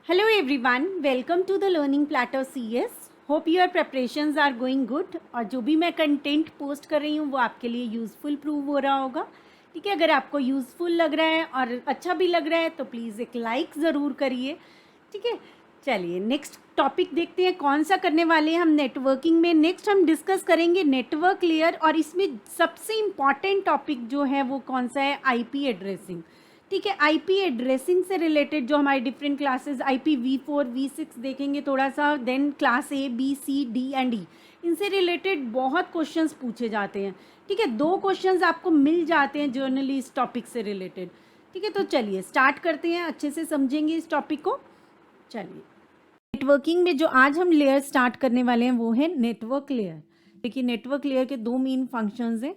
Hello everyone, welcome to the Learning Plateau CS. Hope your preparations are going good और जो भी मैं content post कर रही हूँ वो आपके लिए यूज़फुल प्रूव हो रहा होगा. ठीक है, अगर आपको यूज़फुल लग रहा है और अच्छा भी लग रहा है तो प्लीज़ एक लाइक ज़रूर करिए. ठीक है, चलिए नेक्स्ट टॉपिक देखते हैं कौन सा करने वाले हैं हम नेटवर्किंग में. नेक्स्ट हम डिस्कस करेंगे नेटवर्क लेयर और इसमें सबसे इम्पॉर्टेंट टॉपिक जो है वो कौन सा है, आईपी एड्रेसिंग. ठीक है, आईपी एड्रेसिंग से रिलेटेड जो हमारे different classes IP V4 V6 देखेंगे थोड़ा सा, then class A B C D and E, इनसे रिलेटेड बहुत क्वेश्चंस पूछे जाते हैं. ठीक है, 2 क्वेश्चंस आपको मिल जाते हैं जर्नली इस टॉपिक से रिलेटेड. ठीक है, तो चलिए स्टार्ट करते हैं, अच्छे से समझेंगे इस टॉपिक को. चलिए, नेटवर्किंग में जो आज हम लेयर स्टार्ट करने वाले हैं वो है नेटवर्क लेयर. देखिए, नेटवर्क लेयर के 2 मेन फंक्शंस हैं.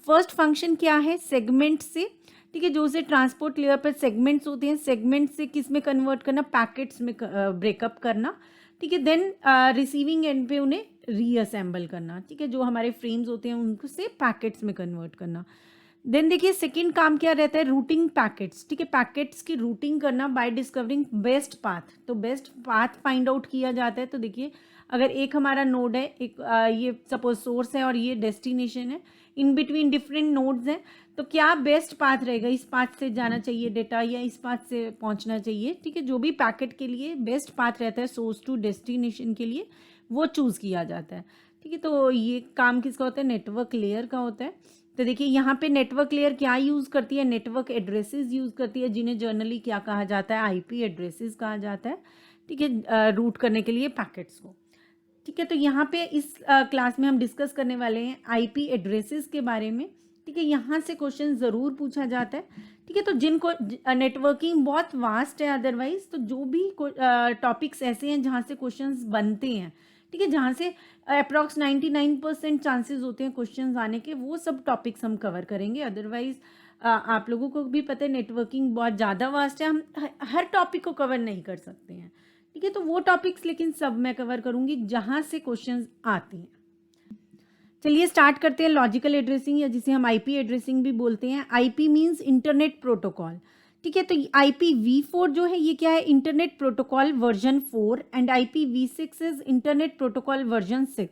फर्स्ट फंक्शन क्या है, सेगमेंट से. ठीक है, जो उसे ट्रांसपोर्ट लेयर पर सेगमेंट्स होते हैं, सेगमेंट से किस में कन्वर्ट करना, पैकेट्स में ब्रेकअप करना. ठीक है, देन रिसीविंग एंड पे उन्हें रीअसेंबल करना. ठीक है, जो हमारे फ्रेम्स होते हैं उनको से पैकेट्स में कन्वर्ट करना. देन देखिए सेकंड काम क्या रहता है, रूटिंग पैकेट्स. ठीक है, पैकेट्स की रूटिंग करना बाय डिस्कवरिंग बेस्ट पाथ. तो बेस्ट पाथ फाइंड आउट किया जाता है. तो देखिए, अगर एक हमारा नोड है, एक ये सपोज सोर्स है और ये डेस्टिनेशन है, इन बिटवीन डिफरेंट नोड्स हैं, तो क्या बेस्ट पाथ रहेगा, इस पाथ से जाना चाहिए डेटा या इस पाथ से पहुंचना चाहिए. ठीक है, जो भी पैकेट के लिए बेस्ट पाथ रहता है सोर्स टू डेस्टिनेशन के लिए, वो चूज़ किया जाता है. ठीक है, तो ये काम किसका होता है, नेटवर्क लेयर का होता है. तो देखिए यहाँ पे नेटवर्क लेयर क्या यूज़ करती है, नेटवर्क एड्रेसेस यूज़ करती है, जिन्हें जर्नली क्या कहा जाता है, आईपी एड्रेसेस कहा जाता है. ठीक है, रूट करने के लिए पैकेट्स को. ठीक है, तो यहाँ पे इस क्लास में हम डिस्कस करने वाले हैं आईपी एड्रेसेस के बारे में. ठीक है, यहाँ से क्वेश्चन ज़रूर पूछा जाता है. ठीक है, तो जिनको नेटवर्किंग बहुत वास्ट है अदरवाइज, तो जो भी टॉपिक्स ऐसे हैं जहाँ से क्वेश्चंस बनते हैं, ठीक है, जहाँ से अप्रॉक्स 99% चांसेस होते हैं क्वेश्चंस आने के, वो सब टॉपिक्स हम कवर करेंगे. अदरवाइज आप लोगों को भी पता है नेटवर्किंग बहुत ज़्यादा वास्ट है, हम हर टॉपिक को कवर नहीं कर सकते हैं. ठीक है, तो वो टॉपिक्स लेकिन सब मैं कवर करूँगी जहाँ से क्वेश्चंस आते हैं. चलिए स्टार्ट करते हैं लॉजिकल एड्रेसिंग, या जिसे हम आईपी एड्रेसिंग भी बोलते हैं. IP means internet protocol. ठीक है, तो IPv4 जो है ये क्या है, internet protocol version 4 and IPv6 is internet protocol version 6.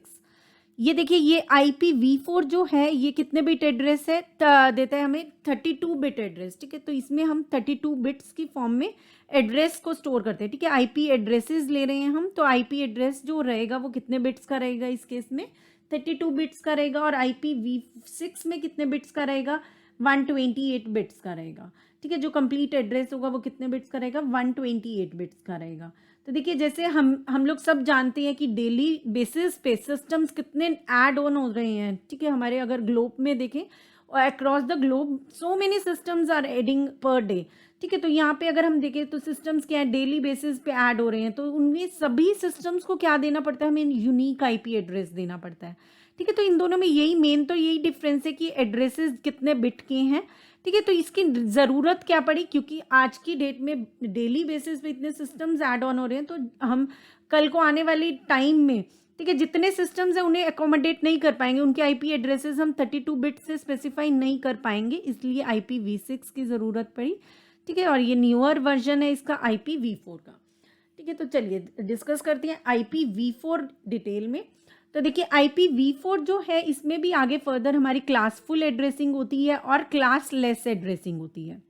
ये देखिए, ये IPv4 जो है ये कितने बिट एड्रेस है, देता है हमें 32 बिट एड्रेस. ठीक है, तो इसमें हम 32 बिट्स की फॉर्म में एड्रेस को स्टोर करते हैं. ठीक है, आईपी एड्रेसेस ले रहे हैं हम, तो आईपी एड्रेस जो रहेगा वो कितने बिट्स का रहेगा, इस केस में 32 बिट्स का रहेगा. और IPv6 में कितने बिट्स का रहेगा, 128 बिट्स का रहेगा. ठीक है, जो कंप्लीट एड्रेस होगा वो कितने बिट्स का रहेगा, 128 बिट्स का रहेगा. तो देखिए, जैसे हम लोग सब जानते हैं कि डेली बेसिस पे सिस्टम्स कितने ऐड ऑन हो रहे हैं. ठीक है, हमारे अगर ग्लोब में देखें, across the globe so many systems are adding per day. ठीक है, तो यहाँ पे अगर हम देखें तो सिस्टम्स क्या है, डेली बेसिस पे ऐड हो रहे हैं, तो उनमें सभी सिस्टम्स को क्या देना पड़ता है, हमें यूनिक आईपी एड्रेस देना पड़ता है. ठीक है, तो इन दोनों में यही मेन तो यही डिफरेंस है कि एड्रेसेस कितने बिट के हैं. ठीक है, तो इसकी ज़रूरत क्या पड़ी, क्योंकि आज की डेट में डेली बेसिस पे इतने सिस्टम्स ऐड ऑन हो रहे हैं, तो हम कल को आने वाली टाइम में, ठीक है, जितने सिस्टम्स हैं उन्हें अकोमोडेट नहीं कर पाएंगे, उनके आईपी एड्रेसेस हम 32 बिट से स्पेसिफाई नहीं कर पाएंगे, इसलिए IPv6 की ज़रूरत पड़ी. ठीक है, और ये न्यूअर वर्जन है इसका IPv4 का. ठीक है, तो चलिए डिस्कस करते हैं IPv4 डिटेल में. तो देखिए, IPv4 जो है इसमें भी आगे फर्दर हमारी क्लासफुल एड्रेसिंग होती है और क्लासलेस एड्रेसिंग होती है.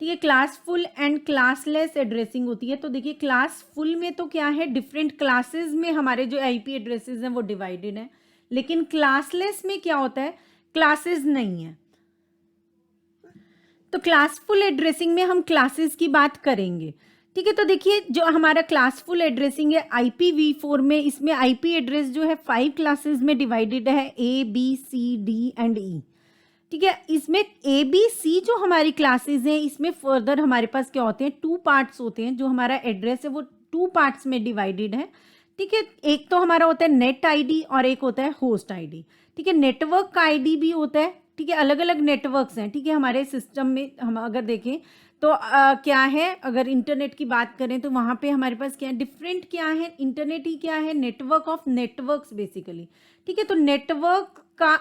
ठीक है, क्लासफुल एंड क्लासलेस एड्रेसिंग होती है. तो देखिए, क्लासफुल में तो क्या है, डिफरेंट क्लासेस में हमारे जो आईपी एड्रेसेस हैं वो डिवाइडेड हैं, लेकिन क्लासलेस में क्या होता है, क्लासेस नहीं है. तो क्लासफुल एड्रेसिंग में हम क्लासेस की बात करेंगे. ठीक है, तो देखिए, जो हमारा क्लासफुल एड्रेसिंग है IPv4 में, इसमें आईपी एड्रेस जो है 5 क्लासेस में डिवाइडेड है, A B C D and E. ठीक है, इसमें ABC जो हमारी क्लासेस हैं, इसमें फर्दर हमारे पास क्या होते हैं, 2 पार्ट्स होते हैं. जो हमारा एड्रेस है वो 2 पार्ट्स में डिवाइडेड है. ठीक है, एक तो हमारा होता है नेट आईडी और एक होता है होस्ट आईडी. ठीक है, नेटवर्क का आईडी भी होता है. ठीक है, अलग अलग नेटवर्क्स हैं. ठीक है, हमारे सिस्टम में हम अगर देखें तो क्या है, अगर इंटरनेट की बात करें तो वहाँ पे हमारे पास क्या है, डिफरेंट क्या है, इंटरनेट ही क्या है, नेटवर्क ऑफ नेटवर्क्स बेसिकली. ठीक है, तो नेटवर्क्स का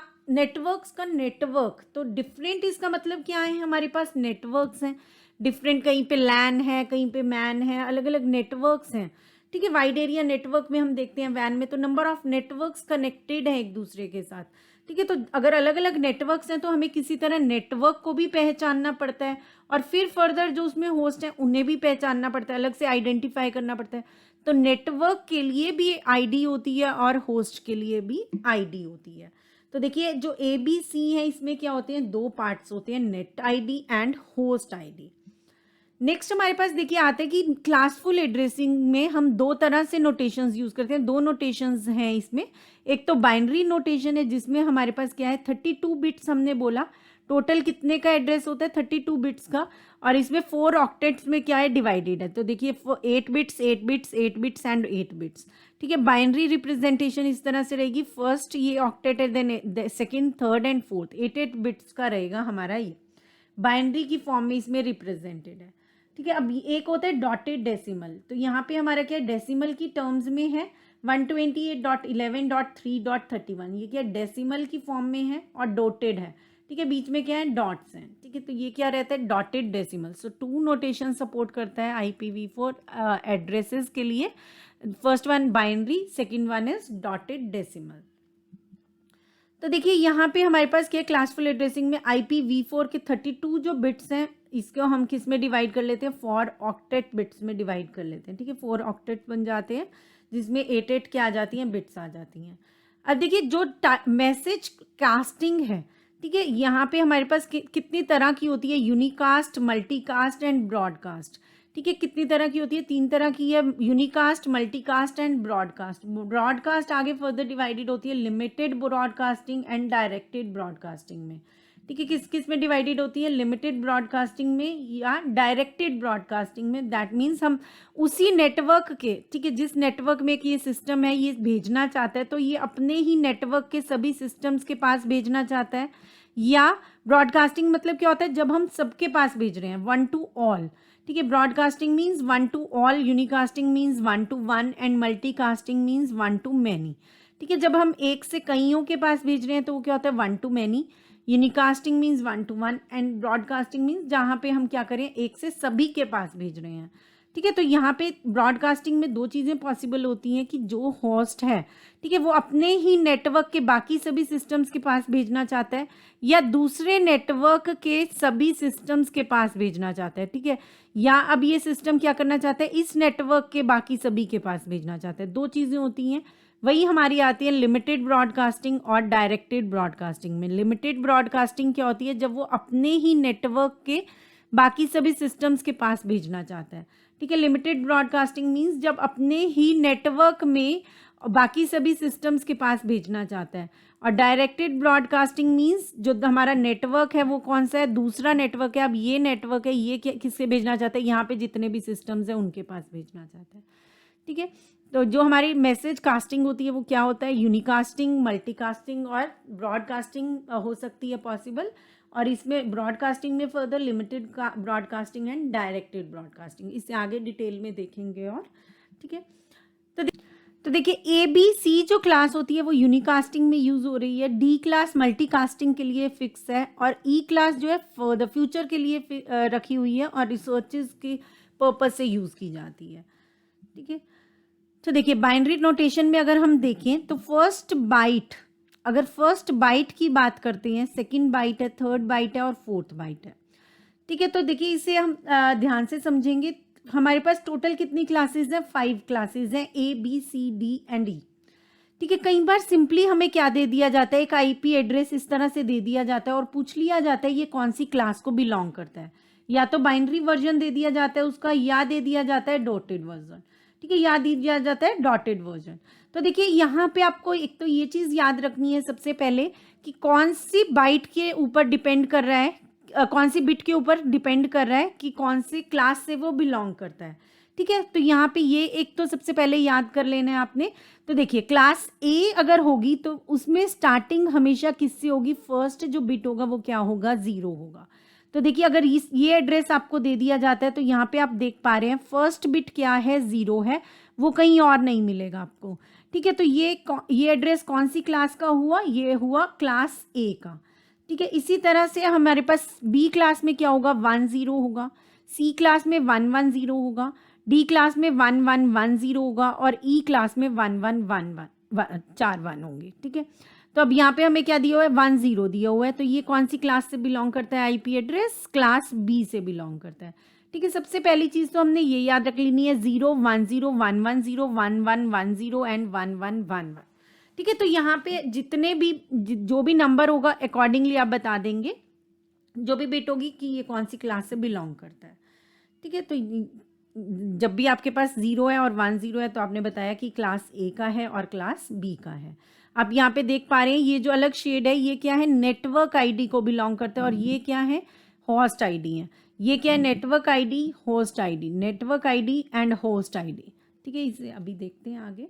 नेटवर्क, तो डिफरेंट इसका मतलब क्या है, हमारे पास नेटवर्क्स हैं. डिफरेंट, कहीं पे लैन है, कहीं पे मैन है, अलग अलग नेटवर्क्स हैं, ठीक है। वाइड एरिया नेटवर्क में हम देखते हैं वैन में तो नंबर ऑफ नेटवर्क्स कनेक्टेड है एक दूसरे के साथ, ठीक है। तो अगर अलग अलग नेटवर्क्स हैं तो हमें किसी तरह नेटवर्क को भी पहचानना पड़ता है और फिर फर्दर जो उसमें होस्ट हैं उन्हें भी पहचानना पड़ता है, अलग से आइडेंटिफाई करना पड़ता है। तो नेटवर्क के लिए भी आईडी होती है और होस्ट के लिए भी आईडी होती है। तो देखिए जो ABC है इसमें क्या होते हैं, दो पार्ट्स होते हैं, net ID and host ID. Next हमारे पास देखिए आता है कि क्लासफुल एड्रेसिंग में हम दो तरह से नोटेशंस यूज करते हैं, दो नोटेशंस हैं इसमें। एक तो बाइनरी नोटेशन है जिसमें हमारे पास क्या है 32 बिट्स, हमने बोला टोटल कितने का एड्रेस होता है 32 बिट्स का, और इसमें 4 ऑक्टेट्स में क्या है डिवाइडेड है। तो देखिए 8 bits 8 bits 8 bits and 8 bits, ठीक है। बाइनरी रिप्रेजेंटेशन इस तरह से रहेगी, फर्स्ट ये ऑक्टेट है, then second third and fourth 8 bits का रहेगा हमारा, ये बाइनरी की फॉर्म में इसमें रिप्रेजेंटेड है, ठीक है। अब एक होता है डॉटेड डेसिमल, तो यहाँ पे हमारा क्या डेसिमल की टर्म्स में है 128.11.3.31, ये क्या डेसिमल की फॉर्म में है और डॉटेड है, ठीक है। बीच में क्या है डॉट्स हैं, ठीक है। तो ये क्या रहता है डॉटेड डेसिमल। सो 2 नोटेशन सपोर्ट करता है IPv4 एड्रेसेस के लिए। First one binary, second one is dotted decimal. तो देखिए यहाँ पे हमारे पास क्या क्लासफुल एड्रेसिंग में IPv4 के 32 जो बिट्स हैं इसको हम किस में डिवाइड कर लेते हैं, 4 ऑक्टेट बिट्स में डिवाइड कर लेते हैं, ठीक है। 4 ऑक्टेट बन जाते हैं जिसमें 8 क्या आ जाती हैं, बिट्स आ जाती हैं। अब देखिए जो मैसेज कास्टिंग है, ठीक है, यहाँ पे हमारे पास कितनी तरह की होती है, यूनिकास्ट, मल्टीकास्ट एंड ब्रॉडकास्ट, ठीक है। कितनी तरह की होती है, 3 तरह की है, unicast, multicast and broadcast. Broadcast आगे फर्दर डिवाइडेड होती है limited broadcasting and directed broadcasting में, ठीक है। किस किस में डिवाइडेड होती है, लिमिटेड ब्रॉडकास्टिंग में या डायरेक्टेड ब्रॉडकास्टिंग में। दैट मीन्स हम उसी नेटवर्क के, ठीक है, जिस नेटवर्क में कि ये सिस्टम है ये भेजना चाहता है तो ये अपने ही नेटवर्क के सभी सिस्टम्स के पास भेजना चाहता है। या ब्रॉडकास्टिंग मतलब क्या होता है, जब हम सबके पास भेज रहे हैं, 1 to all, ठीक है। Broadcasting means 1 to all, यूनिकास्टिंग means 1 to 1 and multicasting means 1 to many, ठीक है। जब हम एक से कईयों के पास भेज रहे हैं तो वो क्या होता है 1 to many, यूनिकास्टिंग means 1 to 1 and broadcasting means जहाँ पे हम क्या करें एक से सभी के पास भेज रहे हैं, ठीक है। तो यहाँ पे ब्रॉडकास्टिंग में दो चीज़ें पॉसिबल होती हैं कि जो होस्ट है, ठीक है, वो अपने ही नेटवर्क के बाकी सभी सिस्टम्स के पास भेजना चाहता है या दूसरे नेटवर्क के सभी सिस्टम्स के पास भेजना चाहता है, ठीक है। या अब ये सिस्टम क्या करना चाहता है, इस नेटवर्क के बाकी सभी के पास भेजना चाहता है। दो चीज़ें होती हैं, वही हमारी आती है लिमिटेड ब्रॉडकास्टिंग और डायरेक्टेड ब्रॉडकास्टिंग में। लिमिटेड ब्रॉडकास्टिंग क्या होती है, जब वो अपने ही नेटवर्क के बाकी सभी सिस्टम्स के पास भेजना चाहता है, ठीक है। लिमिटेड ब्रॉडकास्टिंग मीन्स जब अपने ही नेटवर्क में बाकी सभी सिस्टम्स के पास भेजना चाहता है। और डायरेक्टेड ब्रॉडकास्टिंग मीन्स जो हमारा नेटवर्क है वो कौन सा है, दूसरा नेटवर्क है। अब ये नेटवर्क है, ये किससे भेजना चाहता है, यहाँ पे जितने भी सिस्टम्स हैं उनके पास भेजना चाहता है, ठीक है। तो जो हमारी मैसेज कास्टिंग होती है वो क्या होता है, यूनिकास्टिंग, मल्टीकास्टिंग और ब्रॉडकास्टिंग हो सकती है पॉसिबल। और इसमें ब्रॉडकास्टिंग में further limited broadcasting and directed broadcasting, इससे आगे डिटेल में देखेंगे और, ठीक है। तो देखिए ABC जो क्लास होती है वो यूनिकास्टिंग में यूज़ हो रही है, D क्लास मल्टीकास्टिंग के लिए फिक्स है और E क्लास जो है फॉर द फ्यूचर के लिए रखी हुई है और रिसर्चेज के पर्पज से यूज़ की जाती है, ठीक है। तो देखिए बाइनरी नोटेशन में अगर हम देखें तो फर्स्ट बाइट की बात करते हैं, सेकंड बाइट है, थर्ड बाइट है और फोर्थ बाइट है, ठीक है। तो देखिए इसे हम ध्यान से समझेंगे। हमारे पास टोटल कितनी क्लासेस हैं, 5 क्लासेस हैं, ABCD एंड E, ठीक है। कई बार सिंपली हमें क्या दे दिया जाता है, एक IP एड्रेस इस तरह से दे दिया जाता है और पूछ लिया जाता है ये कौन सी क्लास को बिलोंग करता है। या तो बाइनरी वर्जन दे दिया जाता है उसका, या दे दिया जाता है डॉटेड वर्जन, ठीक है, याद दिया जाता है डॉटेड वर्जन। तो देखिए यहाँ पे आपको एक तो ये चीज़ याद रखनी है सबसे पहले कि कौन सी बाइट के ऊपर डिपेंड कर रहा है, कौन सी बिट के ऊपर डिपेंड कर रहा है कि कौन सी क्लास से वो बिलोंग करता है, ठीक है। तो यहाँ पे ये एक तो सबसे पहले याद कर लेना है आपने। तो देखिए क्लास A अगर होगी तो उसमें स्टार्टिंग हमेशा किससे होगी, फर्स्ट जो बिट होगा वो क्या होगा, 0 होगा। तो देखिए अगर ये एड्रेस आपको दे दिया जाता है तो यहाँ पे आप देख पा रहे हैं फर्स्ट बिट क्या है, 0 है, वो कहीं और नहीं मिलेगा आपको, ठीक है। तो ये एड्रेस कौन सी क्लास का हुआ, ये हुआ क्लास A का, ठीक है। इसी तरह से हमारे पास B क्लास में क्या होगा, 1 0 होगा, सी क्लास में 110 होगा, डी क्लास में 1110 होगा और ई क्लास में 1111 4 1 होंगे, ठीक है। तो अब यहाँ पे हमें क्या दिया हुआ है, 10 दिया हुआ है, तो ये कौन सी क्लास से बिलोंग करता है, आईपी एड्रेस क्लास बी से बिलोंग करता है, ठीक है। सबसे पहली चीज़ तो हमने ये याद रख लेनी है 0 1 0 1 1 0 1 1 1 0 एंड 1 1 1 1, ठीक है। तो यहाँ पे जितने भी जो भी नंबर होगा अकॉर्डिंगली आप बता देंगे, जो भी बिट होगी कि ये कौन सी क्लास से बिलोंग करता है, ठीक है। तो जब भी आपके पास 0 है और 1 0 है तो आपने बताया कि क्लास ए का है और क्लास बी का है। आप यहाँ पे देख पा रहे हैं ये जो अलग शेड है ये क्या है, नेटवर्क आईडी को बिलोंग करता है, और ये क्या है, होस्ट आईडी है। ये क्या है, network ID, host ID, network ID and host ID, ठीक है। इसे अभी देखते हैं आगे।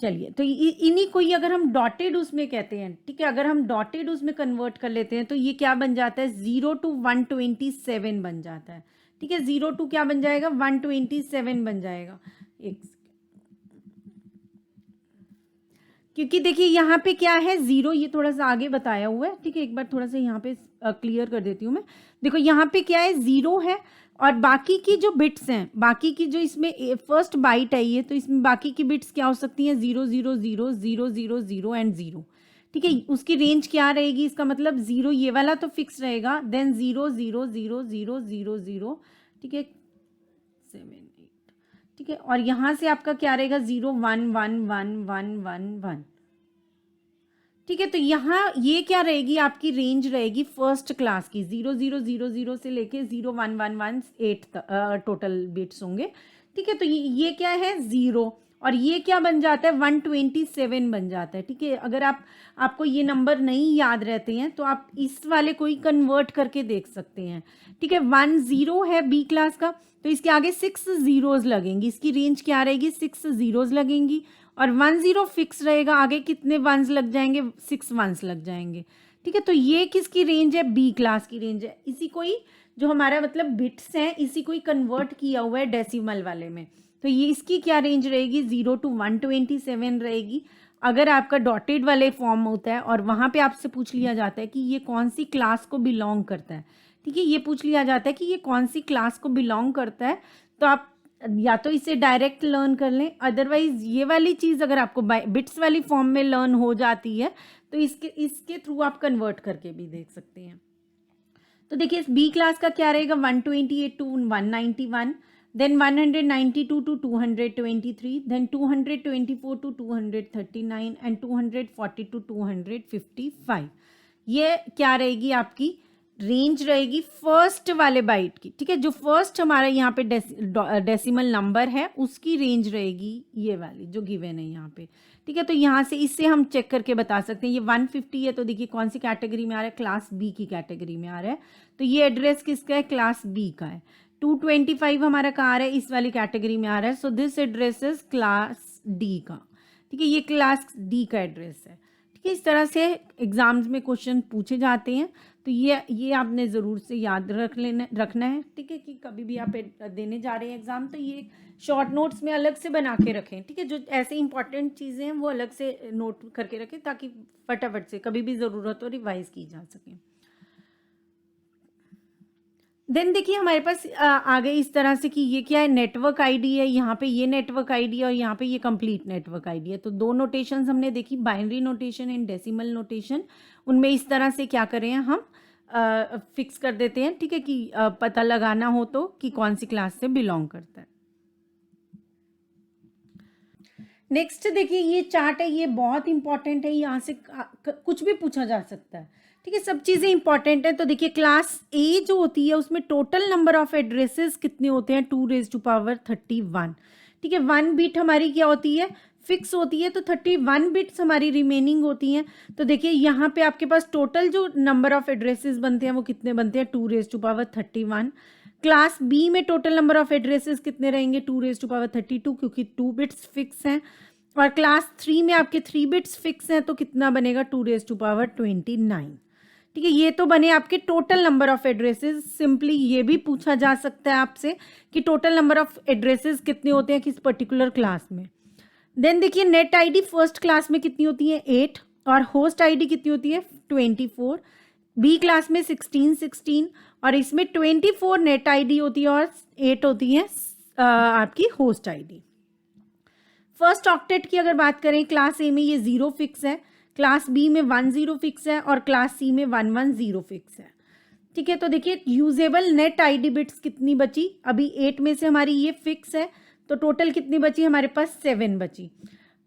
चलिए, तो इन्हीं को ही अगर हम डॉटेड उसमें कहते हैं, ठीक है, अगर हम डॉटेड उसमें कन्वर्ट कर लेते हैं तो ये क्या बन जाता है, 0 to 127 बन जाता है, ठीक है। 0 to क्या बन जाएगा, 127 बन जाएगा। एक, क्योंकि देखिए यहाँ पे क्या है, 0 ये थोड़ा सा आगे बताया हुआ है, ठीक है। एक बार थोड़ा सा यहाँ पे क्लियर कर देती हूँ मैं। देखो यहाँ पे क्या है, 0 है और बाकी की जो बिट्स हैं, बाकी की जो इसमें फर्स्ट बाइट आई है तो इसमें बाकी की बिट्स क्या हो सकती हैं, 0 0 0 0 0 0 एंड 0, ठीक है। उसकी रेंज क्या रहेगी, इसका मतलब 0 ये वाला तो फिक्स रहेगा, देन 0 0 0 0 0 0, ठीक है, 7 8, ठीक है। और यहाँ से आपका क्या रहेगा, 0 1 1 1 1 1 1, ठीक है। तो यहाँ ये क्या रहेगी, आपकी रेंज रहेगी फर्स्ट क्लास की, 0 0 0 0 से लेके 0 1 1 1 8 टोटल बिट्स होंगे, ठीक है। तो ये क्या है, 0, और ये क्या बन जाता है, 127 बन जाता है, ठीक है। अगर आपको ये नंबर नहीं याद रहते हैं तो आप इस वाले को ही कन्वर्ट करके देख सकते हैं, ठीक है। 1 0 है बी क्लास का, तो इसके आगे 6 zeros लगेंगी, इसकी रेंज क्या रहेगी, 6 zeros लगेंगी, और 1 0 फिक्स रहेगा, आगे कितने वंस लग जाएंगे, 6 वंस लग जाएंगे, ठीक है। तो ये किसकी रेंज है, बी क्लास की रेंज है। इसी को ही जो हमारा मतलब बिट्स हैं इसी को ही कन्वर्ट किया हुआ है डेसिमल वाले में, तो ये इसकी क्या रेंज रहेगी, 0 to 127 रहेगी। अगर आपका डॉटेड वाले फॉर्म होता है और वहाँ पे आपसे पूछ लिया जाता है कि ये कौन सी क्लास को बिलोंग करता है, ठीक है, ये पूछ लिया जाता है कि ये कौन सी क्लास को बिलोंग करता है, तो आप या तो इसे डायरेक्ट लर्न कर लें, अदरवाइज ये वाली चीज़ अगर आपको बिट्स वाली फॉर्म में लर्न हो जाती है तो इसके थ्रू आप कन्वर्ट करके भी देख सकते हैं। तो देखिए इस बी क्लास का क्या रहेगा, 128 to 191, then 192 to 223, then 224 to 239 and 240 to 255। ये क्या रहेगी, आपकी रेंज रहेगी फर्स्ट वाले बाइट की, ठीक है। जो फर्स्ट हमारा यहाँ पे डेसिमल नंबर है उसकी रेंज रहेगी ये वाली जो गिवन है यहाँ पे, ठीक है। तो यहाँ से इससे हम चेक करके बता सकते हैं, ये 150 है तो देखिए कौन सी कैटेगरी में आ रहा है, क्लास बी की कैटेगरी में आ रहा है, तो ये एड्रेस किसका है, क्लास बी का है। 225 हमारा कहाँ आ रहा है, इस वाली कैटेगरी में आ रहा है, so this address is class D का, ठीक है, ये क्लास डी का एड्रेस है, ठीक है। इस तरह से एग्जाम्स में क्वेश्चन पूछे जाते हैं, तो ये आपने ज़रूर से याद रखना है, ठीक है, कि कभी भी आप देने जा रहे हैं एग्ज़ाम तो ये शॉर्ट नोट्स में अलग से बना के रखें, ठीक है। जो ऐसे इंपॉर्टेंट चीज़ें हैं वो अलग से नोट करके रखें ताकि फटाफट से कभी भी ज़रूरत हो रिवाइज की जा सके। देन देखिए हमारे पास आगे इस तरह से कि ये क्या है, नेटवर्क आईडी है, यहाँ पे ये नेटवर्क आईडी है और यहाँ पे ये कंप्लीट नेटवर्क आईडी है। तो दो नोटेशंस हमने देखी, binary notation and decimal notation, उनमें इस तरह से क्या करें हम फिक्स कर देते हैं, ठीक है, कि पता लगाना हो तो कि कौन सी क्लास से बिलोंग करता है। नेक्स्ट देखिए ये चार्ट है, ये बहुत इंपॉर्टेंट है, यहाँ से कुछ भी पूछा जा सकता है, ठीक है, सब चीज़ें इंपॉर्टेंट है। तो देखिए क्लास ए जो होती है उसमें टोटल नंबर ऑफ एड्रेसेस कितने होते हैं, 2⁻31, ठीक है। 1 बिट हमारी क्या होती है, फिक्स होती है, तो 31 बिट्स हमारी रिमेनिंग होती हैं। तो देखिए यहाँ पे आपके पास टोटल जो नंबर ऑफ एड्रेसेस बनते हैं वो कितने बनते हैं, 2⁻31। क्लास बी में टोटल नंबर ऑफ एड्रेसेस कितने रहेंगे, 2⁻32, क्योंकि 2 बिट्स फिक्स हैं, और क्लास 3 में आपके 3 बिट्स फिक्स हैं, तो कितना बनेगा, 2⁻29, ठीक है। ये तो बने आपके total number of addresses. Simply ये भी पूछा जा सकता है आपसे कि टोटल नंबर ऑफ एड्रेसेस कितने होते हैं किस पर्टिकुलर क्लास में। देन देखिए नेट आईडी फर्स्ट क्लास में कितनी होती है, 8, और होस्ट आईडी कितनी होती है, 24, बी क्लास में 16 16, और इसमें 24 नेट आईडी होती है और 8 होती है आपकी होस्ट आईडी। फर्स्ट ऑक्टेट की अगर बात करें, क्लास ए में ये 0 फिक्स है, क्लास बी में 10 फिक्स है और क्लास सी में 110 फिक्स है। ठीक है, तो देखिए यूजेबल नेट आईडी बिट्स कितनी बची, अभी 8 में से हमारी ये फिक्स है, तो टोटल कितनी बची हमारे पास 7 बची।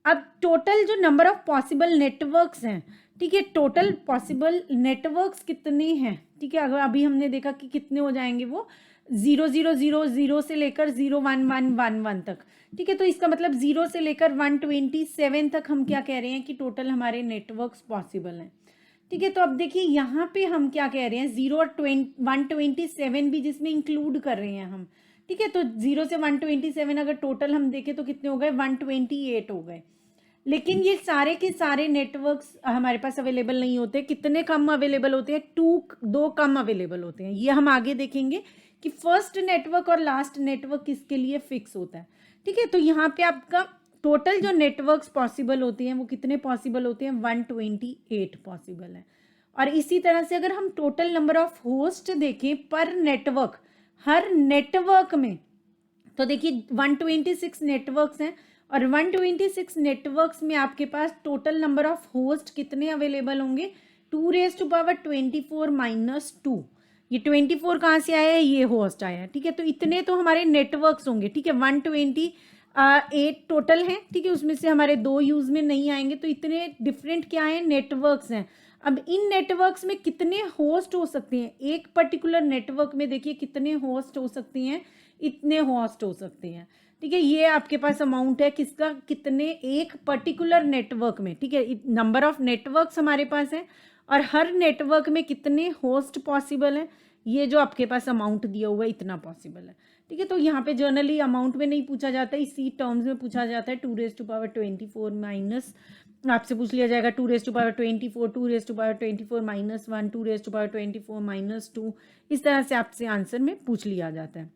अब टोटल जो नंबर ऑफ पॉसिबल नेटवर्क्स हैं, ठीक है, टोटल पॉसिबल नेटवर्क्स कितने हैं, ठीक है, अगर अभी हमने देखा कि कितने हो जाएंगे वो 0000 से लेकर 01111 तक। ठीक है, तो इसका मतलब 0 से लेकर 127 तक हम क्या कह रहे हैं कि टोटल हमारे नेटवर्क्स पॉसिबल हैं। ठीक है, तो अब देखिए यहाँ पे हम क्या कह रहे हैं 0 और 127 भी जिसमें इंक्लूड कर रहे हैं हम। ठीक है, तो 0 से 127 अगर टोटल हम देखें तो कितने हो गए 128 हो गए। लेकिन ये सारे के सारे नेटवर्क्स हमारे पास अवेलेबल नहीं होते। कितने कम अवेलेबल होते हैं, 2 कम अवेलेबल होते हैं। ये हम आगे देखेंगे कि फर्स्ट नेटवर्क और लास्ट नेटवर्क किसके लिए फिक्स होता है। ठीक है, तो यहाँ पे आपका टोटल जो नेटवर्क्स पॉसिबल होते हैं वो कितने पॉसिबल होते हैं 128 पॉसिबल है। और इसी तरह से अगर हम टोटल नंबर ऑफ होस्ट देखें पर नेटवर्क, हर नेटवर्क में, तो देखिए 126 नेटवर्क्स हैं और 126 नेटवर्क्स में आपके पास टोटल नंबर ऑफ होस्ट कितने अवेलेबल होंगे 2⁻24 - 2। ये 24 कहाँ से आया है, ये होस्ट आया है। ठीक है, तो इतने तो हमारे नेटवर्क्स होंगे। ठीक है, 128 टोटल हैं। ठीक है, उसमें से हमारे 2 यूज में नहीं आएंगे, तो इतने डिफरेंट क्या है नेटवर्क्स हैं। अब इन नेटवर्क्स में कितने होस्ट हो सकते हैं, एक पर्टिकुलर नेटवर्क में देखिए कितने होस्ट हो सकते हैं, इतने होस्ट हो सकते हैं। ठीक है, ये आपके पास अमाउंट है किसका, कितने एक पर्टिकुलर नेटवर्क में। ठीक है, नंबर ऑफ नेटवर्क्स हमारे पास है और हर नेटवर्क में कितने होस्ट पॉसिबल है, ये जो आपके पास अमाउंट दिया हुआ है इतना पॉसिबल है। ठीक है, तो यहाँ पे जनरली अमाउंट में नहीं पूछा जाता है, इसी टर्म्स में पूछा जाता है 2⁻24 माइनस, आपसे पूछ लिया जाएगा 2⁻24, 2⁻24 - 1, 2⁻24 - 2, इस तरह से आपसे आंसर में पूछ लिया जाता है।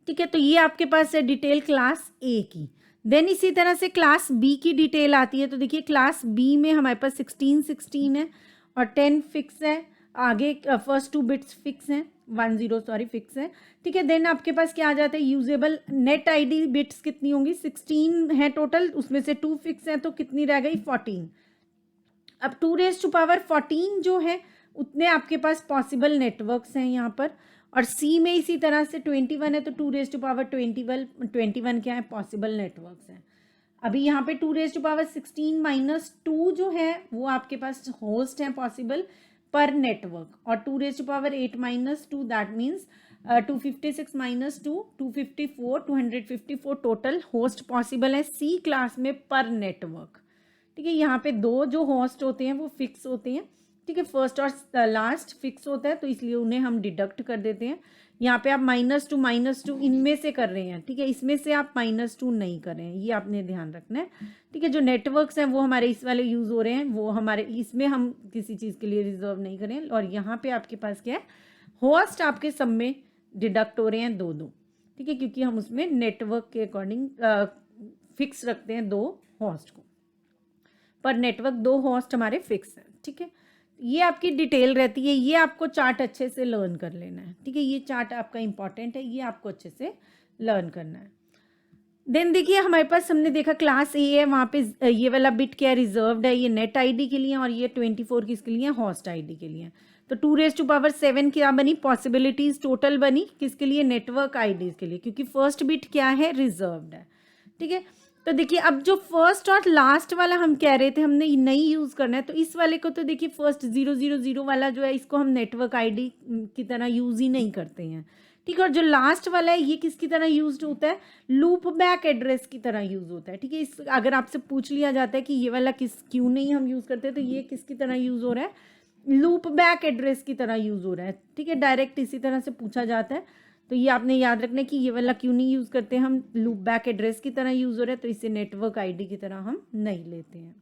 ठीक है, तो ये आपके पास है डिटेल क्लास ए की। देन इसी तरह से क्लास बी की डिटेल आती है। तो देखिए क्लास बी में हमारे पास 16 है और 10 फिक्स है, आगे फर्स्ट 2 बिट्स फिक्स हैं, 10 फिक्स है। ठीक है, देन आपके पास क्या आ जाता है यूजेबल नेट आईडी बिट्स कितनी होंगी 16 है टोटल, उसमें से 2 फिक्स हैं, तो कितनी रह गई 14। अब 2⁻14 जो है उतने आपके पास पॉसिबल नेटवर्क्स हैं यहाँ पर। और सी में इसी तरह से 21 है, तो 2⁻21 क्या है पॉसिबल नेटवर्क्स हैं। अभी यहाँ पे 2⁻16 - 2 जो है वो आपके पास होस्ट हैं पॉसिबल पर नेटवर्क, और 2⁸ - 2 that means 256 - 2 254 total host possible है सी क्लास में पर नेटवर्क। ठीक है, यहाँ पे 2 जो होस्ट होते हैं वो फिक्स होते हैं। ठीक है, फर्स्ट और लास्ट फिक्स होता है, तो इसलिए उन्हें हम डिडक्ट कर देते हैं। यहाँ पे आप -2 - 2 इनमें से कर रहे हैं। ठीक है, इसमें से आप -2 नहीं कर रहे हैं, ये आपने ध्यान रखना है। ठीक है, जो नेटवर्क्स हैं वो हमारे इस वाले यूज़ हो रहे हैं, वो हमारे इसमें हम किसी चीज़ के लिए रिजर्व नहीं करें। और यहाँ पे आपके पास क्या है होस्ट आपके सब में डिडक्ट हो रहे हैं 2-2। ठीक है, क्योंकि हम उसमें नेटवर्क के अकॉर्डिंग फिक्स रखते हैं 2 होस्ट को, पर नेटवर्क 2 होस्ट हमारे फिक्स हैं। ठीक है, ये आपकी डिटेल रहती है, ये आपको चार्ट अच्छे से लर्न कर लेना है। ठीक है, ये चार्ट आपका इंपॉर्टेंट है, ये आपको अच्छे से लर्न करना है। देन देखिए हमारे पास हमने देखा क्लास ए है, वहाँ पे ये वाला बिट क्या रिजर्व्ड है, ये नेट आईडी के लिए, और ये 24 किसके लिए होस्ट आईडी के लिए। तो 2⁻7 क्या बनी पॉसिबिलिटीज टोटल बनी किसके लिए नेटवर्क आईडीज के लिए, क्योंकि फर्स्ट बिट क्या है रिजर्व्ड है। ठीक है, तो देखिए अब जो फर्स्ट और लास्ट वाला हम कह रहे थे हमने नहीं यूज़ करना है, तो इस वाले को तो देखिए फर्स्ट 000 वाला जो है इसको हम नेटवर्क आईडी की तरह यूज़ ही नहीं करते हैं। ठीक है, और जो लास्ट वाला है ये किसकी तरह यूज होता है लूप बैक एड्रेस की तरह यूज होता है। ठीक है, इस अगर आपसे पूछ लिया जाता है कि ये वाला क्यों नहीं हम यूज़ करते, तो ये किसकी तरह यूज़ हो रहा है लूप बैक एड्रेस की तरह यूज़ हो रहा है। ठीक है, डायरेक्ट इसी तरह से पूछा जाता है, तो ये आपने याद रखना है कि ये वाला क्यों नहीं यूज़ करते हम लूप बैक एड्रेस की तरह यूज़ हो रहा है, तो इसे नेटवर्क आईडी की तरह हम नहीं लेते हैं।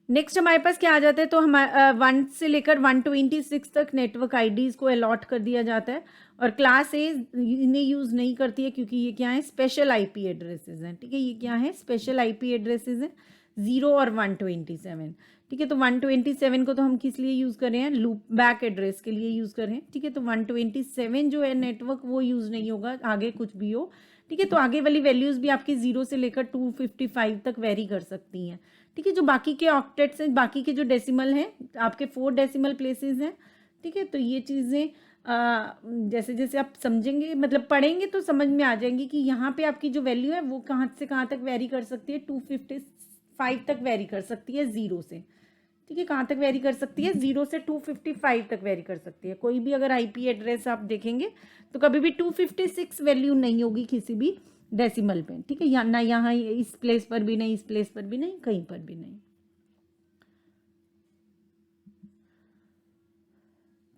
नेक्स्ट हमारे पास क्या आ जाता है, तो हमारे 1 से लेकर 126 तक नेटवर्क आईडीज़ को अलॉट कर दिया जाता है, और क्लास ए इन्हें यूज़ नहीं करती है क्योंकि ये क्या है स्पेशल आईपी एड्रेसेस हैं। ठीक है, ये क्या है स्पेशल आईपी एड्रेसेस हैं 0 और 127। ठीक है। तो 127 को तो हम किस लिए यूज़ कर रहे हैं, लूप बैक एड्रेस के लिए यूज़ कर रहे हैं। ठीक है, तो 127 जो है नेटवर्क वो यूज़ नहीं होगा, आगे कुछ भी हो। ठीक है, तो आगे वाली वैल्यूज़ भी आपकी 0 से लेकर 255 तक वेरी कर सकती हैं। ठीक है, जो बाकी के ऑक्टेट्स हैं, बाकी के जो डेसिमल हैं, आपके 4 डेसिमल प्लेसेस हैं। ठीक है, तो ये चीज़ें जैसे जैसे आप समझेंगे, मतलब पढ़ेंगे तो समझ में आ जाएंगी कि यहाँ पे आपकी जो वैल्यू है वो कहाँ से कहाँ तक वेरी कर सकती है, 255 तक वेरी कर सकती है 0 से। ठीक है, कहाँ तक वेरी कर सकती है, 0 से 255 तक वेरी कर सकती है। कोई भी अगर आईपी एड्रेस आप देखेंगे तो कभी भी 256 वैल्यू नहीं होगी किसी भी डेसिमल पे। ठीक है, ना यहाँ इस प्लेस पर भी नहीं, इस प्लेस पर भी नहीं, कहीं पर भी नहीं।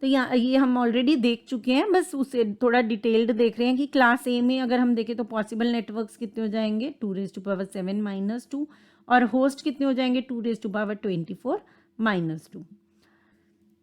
तो यहाँ ये हम ऑलरेडी देख चुके हैं, बस उसे थोड़ा डिटेल्ड देख रहे हैं कि क्लास ए में अगर हम देखें तो पॉसिबल नेटवर्क्स कितने हो जाएंगे, 2⁻7 - 2, और होस्ट कितने हो जाएंगे, 2⁻24 - 2।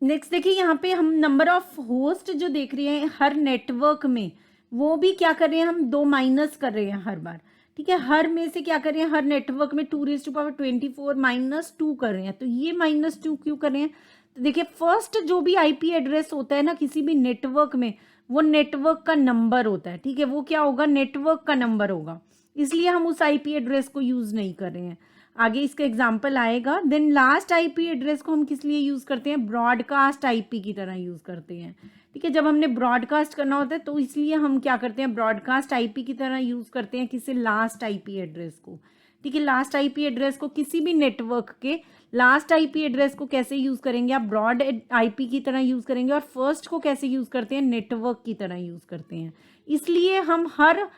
नेक्स्ट देखिए, यहाँ पे हम नंबर ऑफ होस्ट जो देख रहे हैं हर नेटवर्क में, वो भी क्या कर रहे हैं, हम 2 माइनस कर रहे हैं हर बार। ठीक है, हर में से क्या कर रहे हैं, हर नेटवर्क में 2⁻24 - 2 कर रहे हैं। तो ये -2 क्यों कर रहे हैं, तो देखिए फर्स्ट जो भी आईपी एड्रेस होता है ना किसी भी नेटवर्क में, वो नेटवर्क का नंबर होता है। ठीक है, वो क्या होगा, नेटवर्क का नंबर होगा, इसलिए हम उस आईपी एड्रेस को यूज नहीं कर रहे हैं। आगे इसका एग्जाम्पल आएगा। देन लास्ट आईपी एड्रेस को हम किस लिए यूज करते हैं, ब्रॉडकास्ट आईपी की तरह यूज करते हैं। ठीक है, जब हमने ब्रॉडकास्ट करना होता है तो इसलिए हम क्या करते हैं, ब्रॉडकास्ट आईपी की तरह यूज करते हैं किसी लास्ट आईपी एड्रेस को। ठीक है, लास्ट आईपी एड्रेस को किसी भी नेटवर्क के लास्ट आईपी एड्रेस को कैसे यूज करेंगे, आप ब्रॉड आईपी की तरह यूज करेंगे, और फर्स्ट को कैसे यूज करते हैं, नेटवर्क की तरह यूज करते हैं। इसलिए हम हर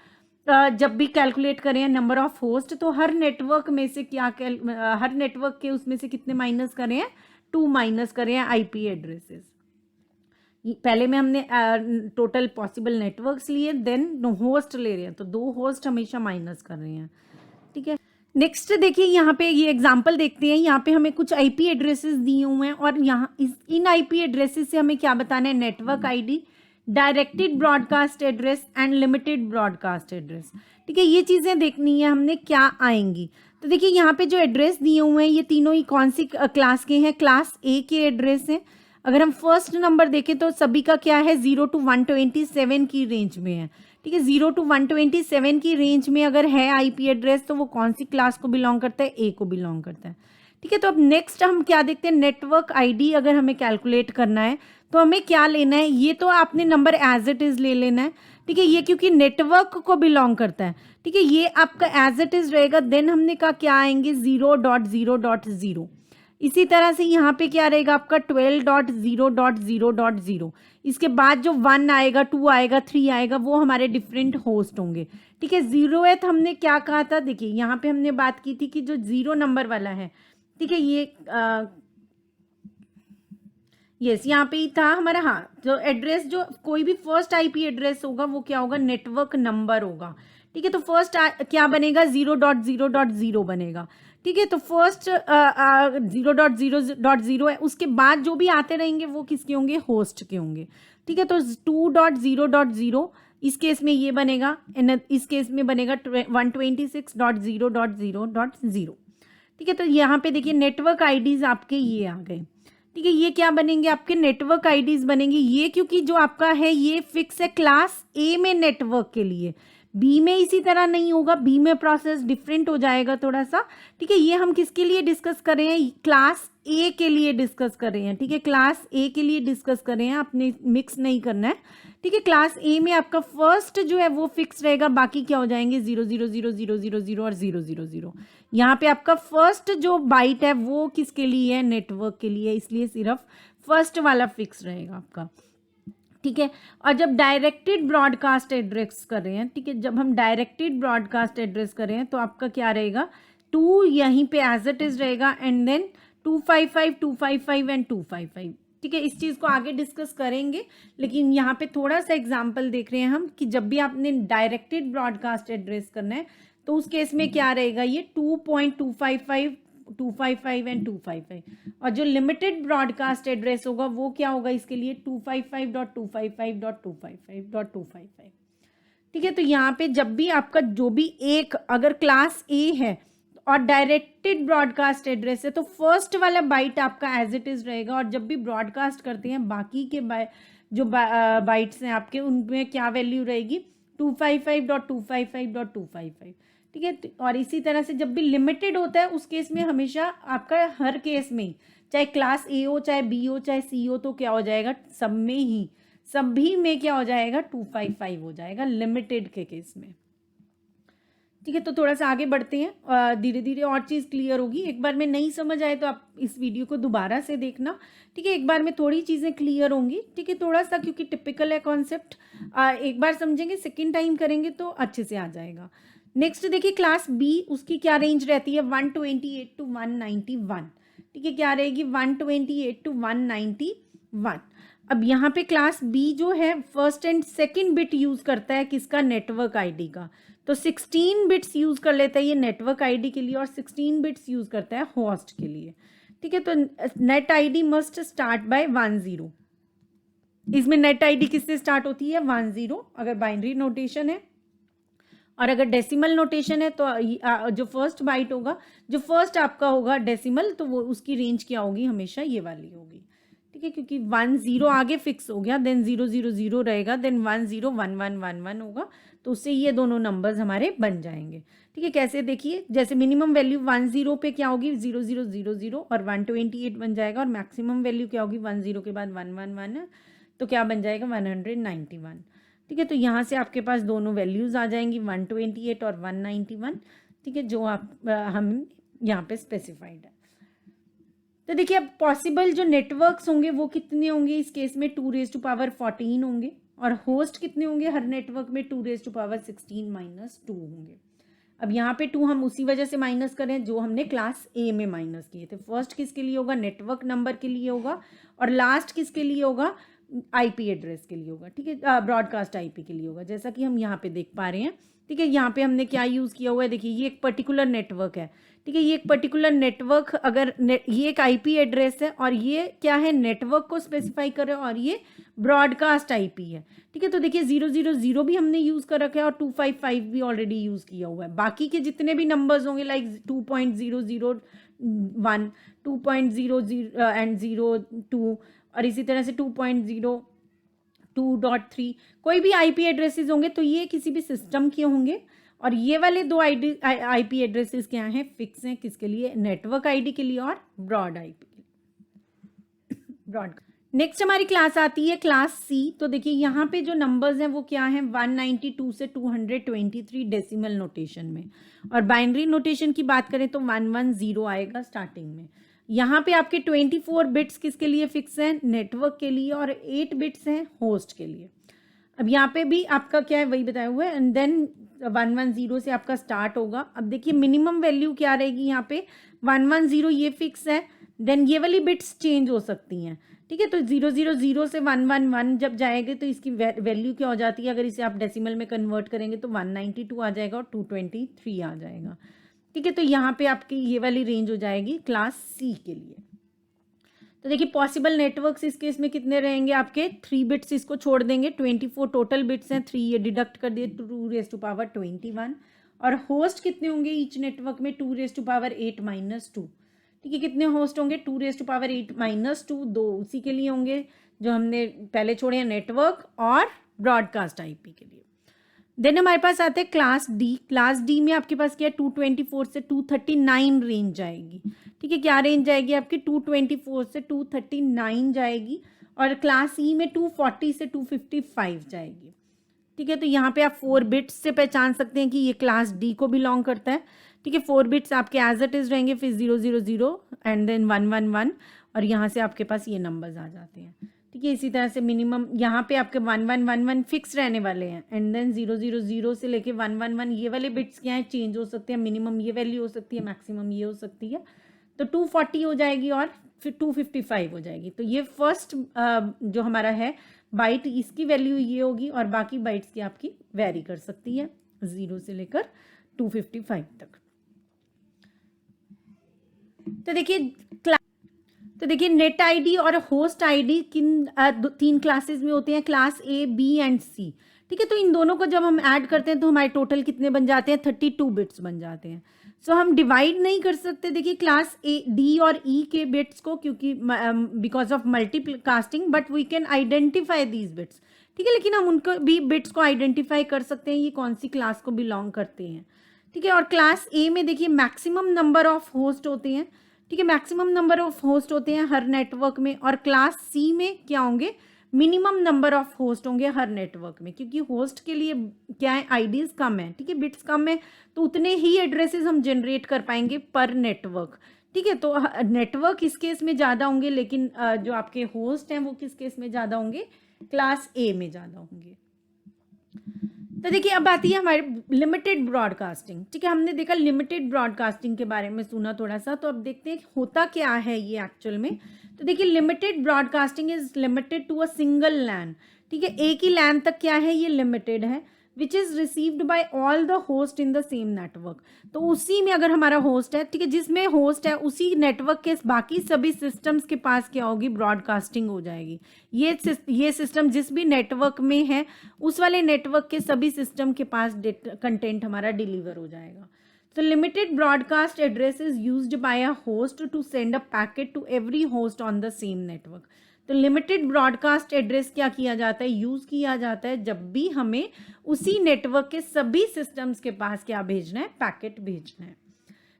जब भी कैलकुलेट करें नंबर ऑफ होस्ट, तो हर नेटवर्क में से क्या हर नेटवर्क के उसमें से कितने माइनस करें हैं, 2 माइनस करें हैं आईपी एड्रेसेस। पहले में हमने टोटल पॉसिबल नेटवर्क्स लिए, देन होस्ट ले रहे हैं, तो 2 होस्ट हमेशा माइनस कर रहे हैं। ठीक है, नेक्स्ट देखिए यहाँ पे ये एग्जांपल देखते हैं। यहाँ पे हमें कुछ आईपी एड्रेसेस दिए हुए हैं, और यहाँ इन आईपी एड्रेसेस से हमें क्या बताना है, network ID, directed broadcast address and limited broadcast address. ठीक है, ये चीज़ें देखनी है हमने क्या आएंगी। तो देखिए यहाँ पे जो एड्रेस दिए हुए हैं ये तीनों ही कौन सी क्लास के हैं, क्लास ए के एड्रेस हैं। अगर हम फर्स्ट नंबर देखें तो सभी का क्या है, 0 to 127 की रेंज में है। ठीक है, 0 to 127 की रेंज में अगर है आईपी एड्रेस तो वो कौन सी क्लास को बिलोंग करता है, ए को बिलोंग करता है। ठीक है, तो अब नेक्स्ट हम क्या देखते हैं, नेटवर्क आईडी अगर हमें कैलकुलेट करना है तो हमें क्या लेना है, ये तो आपने नंबर एज इट इज ले लेना है। ठीक है, ये क्योंकि नेटवर्क को बिलोंग करता है। ठीक है, ये आपका एज इट इज रहेगा। देन हमने कहा क्या आएंगे, 0.0.0। इसी तरह से यहाँ पे क्या रहेगा आपका 12.0.0.0। इसके बाद जो 1 आएगा, 2 आएगा, 3 आएगा, वो हमारे डिफरेंट होस्ट होंगे। ठीक है, 0th हमने क्या कहा था, देखिए यहाँ पे हमने बात की थी कि जो 0 नंबर वाला है, ठीक है, ये यस यहाँ पे ही था हमारा। हाँ, जो एड्रेस, जो कोई भी फर्स्ट आईपी एड्रेस होगा वो क्या होगा, नेटवर्क नंबर होगा। ठीक है, तो फर्स्ट क्या बनेगा, 0.0.0 बनेगा। ठीक है, तो फर्स्ट 0.0.0 है, उसके बाद जो भी आते रहेंगे वो किसके होंगे, होस्ट के होंगे। ठीक है, तो 2.0.0 इस केस में ये बनेगा, इस केस में बनेगा 126.0.0.0। ठीक है, तो यहाँ पे देखिए नेटवर्क आईडीज आपके ये आ गए। ठीक है, ये क्या बनेंगे, आपके नेटवर्क आईडीज बनेंगे। ये क्योंकि जो आपका है ये फिक्स है क्लास ए में नेटवर्क के लिए, बी में इसी तरह नहीं होगा, बी में प्रोसेस डिफरेंट हो जाएगा थोड़ा सा। ठीक है, ये हम किसके लिए डिस्कस कर रहे हैं, क्लास ए के लिए डिस्कस कर रहे हैं। ठीक है, क्लास ए के लिए डिस्कस कर रहे हैं, आपने मिक्स नहीं करना है। ठीक है, क्लास ए में आपका फर्स्ट जो है वो फिक्स रहेगा, बाकी क्या हो जाएंगे 0000000 और 000। यहाँ पे आपका फर्स्ट जो बाइट है वो किसके लिए है, नेटवर्क के लिए, इसलिए सिर्फ फर्स्ट वाला फिक्स रहेगा आपका। ठीक है, और जब डायरेक्टेड ब्रॉडकास्ट एड्रेस कर रहे हैं, ठीक है, जब हम डायरेक्टेड ब्रॉडकास्ट एड्रेस कर रहे हैं तो आपका क्या रहेगा, 2 यहीं पे एज इट इज रहेगा, एंड देन 255 255 एंड 255। ठीक है, इस चीज़ को आगे डिस्कस करेंगे, लेकिन यहाँ पे थोड़ा सा एग्जाम्पल देख रहे हैं हम कि जब भी आपने डायरेक्टेड ब्रॉडकास्ट एड्रेस करना है तो उस केस में क्या रहेगा, ये 2.255 255 एंड 255। और जो लिमिटेड ब्रॉडकास्ट एड्रेस होगा वो क्या होगा इसके लिए, 255.255.255.255। ठीक है, तो यहाँ पे जब भी आपका जो भी एक अगर क्लास ए है और डायरेक्टेड ब्रॉडकास्ट एड्रेस है तो फर्स्ट वाला बाइट आपका एज इट इज़ रहेगा, और जब भी ब्रॉडकास्ट करते हैं बाकी के जो बाइट्स हैं आपके उनमें क्या वैल्यू रहेगी 255.255.255, ठीक है। और इसी तरह से जब भी लिमिटेड होता है उस केस में हमेशा आपका हर केस में चाहे क्लास ए हो चाहे बी हो चाहे सी हो तो क्या हो जाएगा सब में ही सभी में क्या हो जाएगा 255 हो जाएगा लिमिटेड के केस में, ठीक है। तो थोड़ा सा आगे बढ़ते हैं, धीरे धीरे और चीज़ क्लियर होगी। एक बार में नहीं समझ आए तो आप इस वीडियो को दोबारा से देखना, ठीक है। एक बार में थोड़ी चीज़ें क्लियर होंगी, ठीक है, थोड़ा सा क्योंकि टिपिकल है कॉन्सेप्ट, एक बार समझेंगे सेकेंड टाइम करेंगे तो अच्छे से आ जाएगा। नेक्स्ट देखिए क्लास बी, उसकी क्या रेंज रहती है 128 to 191, ठीक है, क्या रहेगी 128 to 191। अब यहाँ पे क्लास बी जो है first and second bit use करता है किसका नेटवर्क आईडी का, तो 16 बिट्स यूज़ कर लेता है ये नेटवर्क आईडी के लिए और 16 बिट्स यूज़ करता है होस्ट के लिए, ठीक है। तो net ID must start by 10, इसमें नेट आईडी किससे स्टार्ट होती है 10 अगर बाइनरी नोटेशन है, और अगर डेसिमल नोटेशन है तो जो फर्स्ट बाइट होगा जो फर्स्ट आपका होगा डेसिमल तो वो उसकी रेंज क्या होगी हमेशा ये वाली होगी, ठीक है, क्योंकि 10 आगे फिक्स हो गया, देन 000 रहेगा, देन 101111 होगा, तो उससे ये दोनों नंबर्स हमारे बन जाएंगे, ठीक है। कैसे देखिए जैसे मिनिमम वैल्यू 10 पे क्या होगी 0000 और 128 बन जाएगा, और मैक्सिमम वैल्यू क्या होगी 10 के बाद 111 तो क्या बन जाएगा 191, ठीक है। तो यहाँ से आपके पास दोनों वैल्यूज़ आ जाएंगी 128 और 191, ठीक है, जो हम यहाँ पे स्पेसिफाइड है। तो देखिए अब पॉसिबल जो नेटवर्क्स होंगे वो कितने होंगे इस केस में 2⁴ होंगे, और होस्ट कितने होंगे हर नेटवर्क में 2⁻16 - 2 होंगे। अब यहाँ पे 2 हम उसी वजह से माइनस करें जो हमने क्लास ए में माइनस किए थे। फर्स्ट किसके लिए होगा नेटवर्क नंबर के लिए होगा, और लास्ट किसके लिए होगा आईपी एड्रेस के लिए होगा, ठीक है, ब्रॉडकास्ट आईपी के लिए होगा, जैसा कि हम यहाँ पे देख पा रहे हैं, ठीक है। यहाँ पे हमने क्या यूज़ किया हुआ है देखिए ये एक पर्टिकुलर नेटवर्क है, ठीक है, ये एक पर्टिकुलर नेटवर्क अगर ये एक आईपी एड्रेस है और ये क्या है नेटवर्क को स्पेसिफाई कर रहे हैं और ये ब्रॉडकास्ट आईपी है, ठीक है। तो देखिए 000 भी हमने यूज़ कर रखा है और 255 भी ऑलरेडी यूज़ किया हुआ है। बाकी के जितने भी नंबर्स होंगे लाइक 2.001 2.00 एंड 02 और इसी तरह से 2.02.3 कोई भी आईपी एड्रेसेस होंगे तो ये किसी भी सिस्टम के होंगे, और ये वाले दो आईपी एड्रेसेस क्या हैं फिक्स हैं किसके लिए नेटवर्क आईडी के लिए और ब्रॉड आईपी के लिए ब्रॉड। नेक्स्ट हमारी क्लास आती है क्लास सी। तो देखिए यहाँ पे जो नंबर्स हैं वो क्या हैं 192 से 223 डेसिमल नोटेशन में, और बाइनरी नोटेशन की बात करें तो 110 आएगा स्टार्टिंग में। यहाँ पे आपके 24 बिट्स किसके लिए फिक्स हैं नेटवर्क के लिए, और 8 बिट्स हैं होस्ट के लिए। अब यहाँ पे भी आपका क्या है वही बताया हुआ है, एंड देन 110 से आपका स्टार्ट होगा। अब देखिए मिनिमम वैल्यू क्या रहेगी यहाँ पे 110 ये फिक्स है, देन ये वाली बिट्स चेंज हो सकती हैं, ठीक है। तो 000 से 111 जब जाएंगे तो इसकी वैल्यू क्या हो जाती है, अगर इसे आप डेसिमल में कन्वर्ट करेंगे तो 192 आ जाएगा और 223 आ जाएगा, ठीक है। तो यहाँ पे आपकी ये वाली रेंज हो जाएगी क्लास सी के लिए। तो देखिए पॉसिबल नेटवर्क्स इस केस में कितने रहेंगे आपके 3 बिट्स इसको छोड़ देंगे, 24 टोटल बिट्स हैं, 3 ये डिडक्ट कर दिए 2⁻21, और होस्ट कितने होंगे ईच नेटवर्क में 2⁻8 - 2, ठीक है। कितने होस्ट होंगे 2⁻8 - 2, 2 उसी के लिए होंगे जो हमने पहले छोड़े हैं नेटवर्क और ब्रॉडकास्ट आईपी के लिए। देन हमारे पास आते हैं क्लास डी। क्लास डी में आपके पास क्या है 224 से 239 रेंज जाएगी, ठीक है। क्या रेंज जाएगी आपकी 224 से 239 जाएगी, और क्लास ई में 240 से 255 जाएगी, ठीक है। तो यहाँ पे आप 4 बिट्स से पहचान सकते हैं कि ये क्लास डी को बिलोंग करता है, ठीक है। 4 बिट्स आपके एज इट इज़ रहेंगे, फिर 000 एंड देन 111, और यहाँ से आपके पास ये नंबर्स आ जाते हैं, ठीक है। इसी तरह से मिनिमम यहाँ पे आपके 1111 फिक्स रहने वाले हैं, एंड देन 000 से लेके 111 ये वाले बिट्स क्या हैं चेंज हो सकते हैं, मिनिमम ये वैल्यू हो सकती है, मैक्सिमम ये हो सकती है। तो 240 हो जाएगी और फिर 255 हो जाएगी। तो ये फर्स्ट जो हमारा है बाइट इसकी वैल्यू ये होगी, और बाकी बाइट्स की आपकी वेरी कर सकती है 0 से लेकर 255 तक। तो देखिए नेट आईडी और होस्ट आईडी किन 3 क्लासेस में होते हैं, क्लास ए बी एंड सी, ठीक है। तो इन दोनों को जब हम ऐड करते हैं तो हमारे टोटल कितने बन जाते हैं 32 बिट्स बन जाते हैं। सो हम डिवाइड नहीं कर सकते देखिए क्लास ए डी और ई के बिट्स को, क्योंकि because of multicasting, but we can identify these bits, ठीक है। लेकिन हम उनको भी बिट्स को आइडेंटिफाई कर सकते हैं ये कौन सी क्लास को बिलोंग करते हैं, ठीक है। और क्लास ए में देखिए मैक्सिमम नंबर ऑफ होस्ट होते हैं, ठीक है, मैक्सिमम नंबर ऑफ होस्ट होते हैं हर नेटवर्क में। और क्लास सी में क्या होंगे, मिनिमम नंबर ऑफ होस्ट होंगे हर नेटवर्क में, क्योंकि होस्ट के लिए क्या है, आईडीज कम है, ठीक है, बिट्स कम है, तो उतने ही एड्रेसेस हम जनरेट कर पाएंगे पर नेटवर्क, ठीक है। तो नेटवर्क इस केस में ज़्यादा होंगे, लेकिन जो आपके होस्ट हैं वो किस केस में ज़्यादा होंगे, क्लास ए में ज़्यादा होंगे। तो देखिए अब आती है हमारे लिमिटेड ब्रॉडकास्टिंग, ठीक है। हमने देखा लिमिटेड ब्रॉडकास्टिंग के बारे में सुना थोड़ा सा, तो अब देखते हैं होता क्या है ये एक्चुअल में। तो देखिए limited broadcasting is limited to a single LAN, ठीक है, एक ही लैन तक क्या है ये लिमिटेड है, which is received by all the host in the same network. तो उसी में अगर हमारा होस्ट है, ठीक है, जिसमें होस्ट है उसी नेटवर्क के बाकी सभी सिस्टम्स के पास क्या होगी, ब्रॉडकास्टिंग हो जाएगी। ये सिस्टम जिस भी नेटवर्क में है उस वाले नेटवर्क के सभी सिस्टम के पास कंटेंट हमारा डिलीवर हो जाएगा। So limited broadcast address is used by a host to send a packet to every host on the same network. तो लिमिटेड ब्रॉडकास्ट एड्रेस क्या किया जाता है, यूज़ किया जाता है जब भी हमें उसी नेटवर्क के सभी सिस्टम्स के पास क्या भेजना है, पैकेट भेजना है,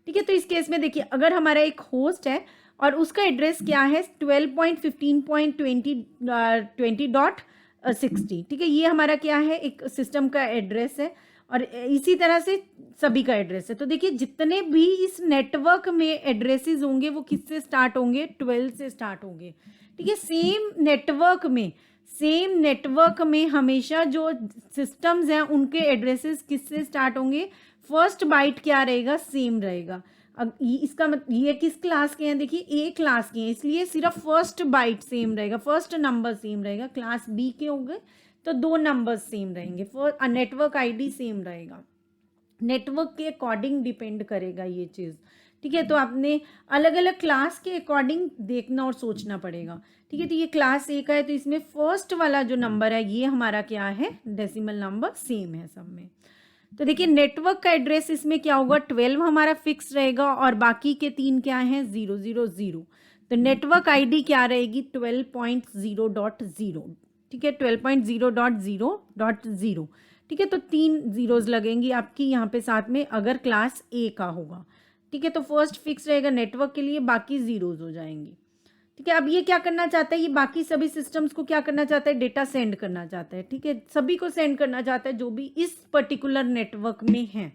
ठीक है। तो इस केस में देखिए अगर हमारा एक होस्ट है और उसका एड्रेस क्या है 12.15.20.60, ठीक है, ये हमारा क्या है, एक सिस्टम का एड्रेस है, और इसी तरह से सभी का एड्रेस है। तो देखिए जितने भी इस नेटवर्क में एड्रेसेस होंगे वो किससे स्टार्ट होंगे, 12 से स्टार्ट होंगे, ठीक है। सेम नेटवर्क में हमेशा जो सिस्टम्स हैं उनके एड्रेसेस किससे स्टार्ट होंगे, फर्स्ट बाइट क्या रहेगा, सेम रहेगा। अब इसका मतलब ये किस क्लास के हैं, देखिए ए क्लास के हैं, इसलिए सिर्फ फर्स्ट बाइट सेम रहेगा, फर्स्ट नंबर सेम रहेगा। क्लास बी के होंगे तो 2 नंबर्स सेम रहेंगे, नेटवर्क आईडी सेम रहेगा, नेटवर्क के अकॉर्डिंग डिपेंड करेगा ये चीज़, ठीक है। तो आपने अलग अलग क्लास के अकॉर्डिंग देखना और सोचना पड़ेगा, ठीक है। तो ये क्लास ए का है तो इसमें फर्स्ट वाला जो नंबर है ये हमारा क्या है, डेसिमल नंबर सेम है सब में। तो देखिए नेटवर्क का एड्रेस इसमें क्या होगा, 12 हमारा फिक्स रहेगा और बाकी के 3 क्या हैं, 000। तो नेटवर्क आईडी क्या रहेगी, 12.0.0, ठीक है, 12.0.0.0, ठीक है। तो 3 जीरोज लगेंगी आपकी यहाँ पे साथ में अगर क्लास ए का होगा, ठीक है। तो फर्स्ट फिक्स रहेगा नेटवर्क के लिए, बाकी जीरोज हो जाएंगी, ठीक है। अब ये क्या करना चाहता है, ये बाकी सभी सिस्टम्स को क्या करना चाहता है, डेटा सेंड करना चाहता है, ठीक है, सभी को सेंड करना चाहता है जो भी इस पर्टिकुलर नेटवर्क में है।